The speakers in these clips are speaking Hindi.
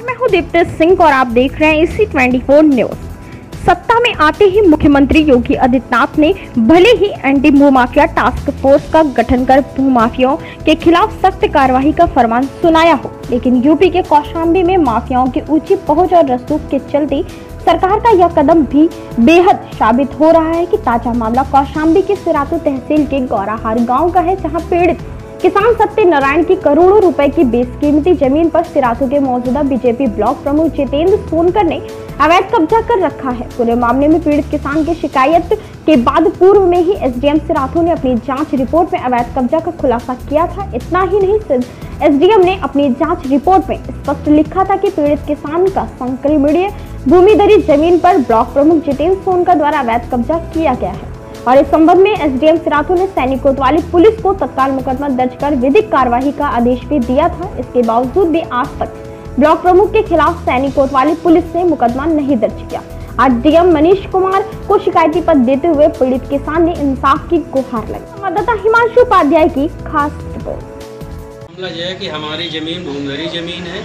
मैं हूं दीप्ति सिंह और आप देख रहे हैं इसी 24 न्यूज। सत्ता में आते ही मुख्यमंत्री योगी आदित्यनाथ ने भले ही एंटी भूमाफिया टास्क फोर्स का गठन कर भूमाफियाओं के खिलाफ सख्त कार्रवाई का फरमान सुनाया हो, लेकिन यूपी के कौशाम्बी में माफियाओं की ऊंची पहुंच और रसूख के चलते सरकार का यह कदम भी बेहद साबित हो रहा है कि ताजा मामला कौशाम्बी के सिराथू तहसील के गौराहार गांव का है, जहां पीड़ित किसान सत्यनारायण की करोड़ों रुपए की बेशकीमती जमीन पर सिराथू के मौजूदा बीजेपी ब्लॉक प्रमुख जितेंद्र सोनकर ने अवैध कब्जा कर रखा है। पूरे मामले में पीड़ित किसान की शिकायत के बाद पूर्व में ही एसडीएम सिराथू ने अपनी जांच रिपोर्ट में अवैध कब्जा का खुलासा किया था। इतना ही नहीं, सिर्फ एसडीएम ने अपनी जांच रिपोर्ट में स्पष्ट लिखा था कि पीड़ित किसान का संक्रमणीय भूमिधरी जमीन पर ब्लॉक प्रमुख जितेंद्र सोनकर द्वारा अवैध कब्जा किया गया है और इस संबंध में एसडीएम सिराथू ने सैनिक कोतवाली पुलिस को तत्काल मुकदमा दर्ज कर विधिक कार्यवाही का आदेश भी दिया था। इसके बावजूद भी आज तक ब्लॉक प्रमुख के खिलाफ सैनिक कोतवाली पुलिस ने मुकदमा नहीं दर्ज किया। आज डीएम मनीष कुमार को शिकायती पत्र देते हुए पीड़ित किसान ने इंसाफ की गुहार लगाई। संवाददाता हिमांशु उपाध्याय की खास रिपोर्ट। मामला यह है कि हमारी जमीन भूमिधरी जमीन है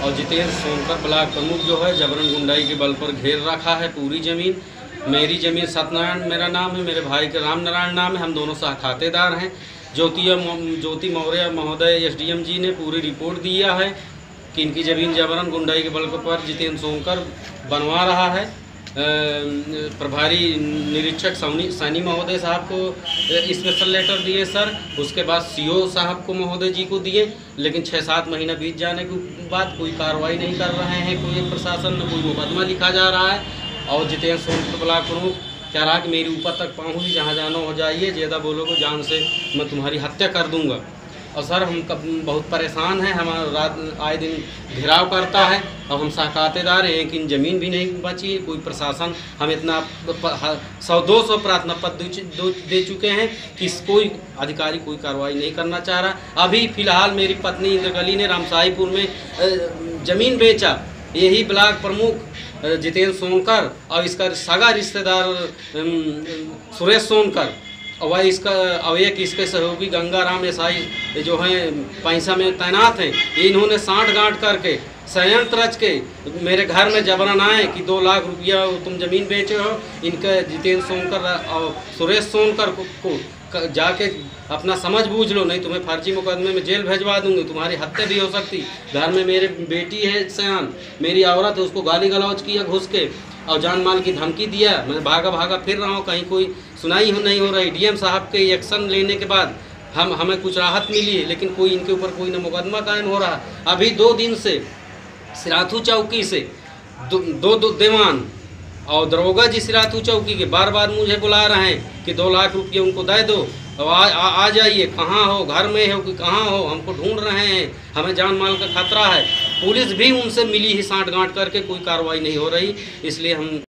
और जितेंद्र सोनकर ब्लॉक प्रमुख जो है जबरन गुंडाई के बल पर घेर रखा है पूरी जमीन। मेरी जमीन सत्यनारायण मेरा नाम है, मेरे भाई के राम नारायण नाम है, हम दोनों सह खातेदार हैं। ज्योति मौर्य महोदय एसडीएम जी ने पूरी रिपोर्ट दिया है कि इनकी ज़मीन जबरन गुंडाई के बल पर जितेंद्र सोनकर बनवा रहा है। प्रभारी निरीक्षक सैनी महोदय साहब को स्पेशल लेटर दिए सर, उसके बाद सीओ साहब को महोदय जी को दिए, लेकिन 6-7 महीना बीत जाने के बाद कोई कार्रवाई नहीं कर रहे हैं। कोई प्रशासन में कोई मुकदमा लिखा जा रहा है और जितेंद्र सोनकर ब्लॉक प्रमुख कह रहा है कि मेरे ऊपर तक पहुँच, जहाँ जाना हो जाइए, ज़्यादा बोलोगे जान से मैं तुम्हारी हत्या कर दूँगा। और सर हम बहुत परेशान हैं, हमारा रात आए दिन घेराव करता है और हम सहखातेदार हैं, लेकिन ज़मीन भी नहीं बची। कोई प्रशासन हम इतना 100-200 प्रार्थना पत्र दे चुके हैं कि कोई अधिकारी कोई कार्रवाई नहीं करना चाह रहा। अभी फ़िलहाल मेरी पत्नी इंद्रगली ने रामसाईपुर में ज़मीन बेचा, यही ब्लॉक प्रमुख जितेंद्र सोनकर और इसका सगा रिश्तेदार सुरेश सोनकर और एक इसके सहयोगी गंगाराम एसआई जो हैं पैसा में तैनात हैं, इन्होंने साँठ गांठ करके संयंत्र रच के मेरे घर में जबरन आए कि 2 लाख रुपया तुम ज़मीन बेचे हो। इनका जितेंद्र सोनकर और सुरेश सोनकर को जाके अपना समझ बूझ लो, नहीं तुम्हें फर्जी मुकदमे में जेल भेजवा दूंगी, तुम्हारी हत्या भी हो सकती। घर में मेरे बेटी है सयान, मेरी औरत है, उसको गाली गलौज किया घुस के और जान माल की धमकी दिया। मैं भागा फिर रहा हूँ, कहीं कोई सुनाई नहीं हो रही। डीएम साहब के एक्शन लेने के बाद हमें कुछ राहत मिली है, लेकिन कोई इनके ऊपर कोई न मुकदमा कायम हो रहा। अभी 2 दिन से सिराथू चौकी से दो दीवान और दरोगा जी सिराथू चौकी के बार मुझे बुला रहे हैं कि 2 लाख रुपये उनको दे दो, अब आ जाइए, कहाँ हो, घर में हो कि कहाँ हो, हमको ढूंढ रहे हैं, हमें जान माल का खतरा है। पुलिस भी उनसे मिली ही साँठ गांठ करके, कोई कार्रवाई नहीं हो रही। इसलिए हम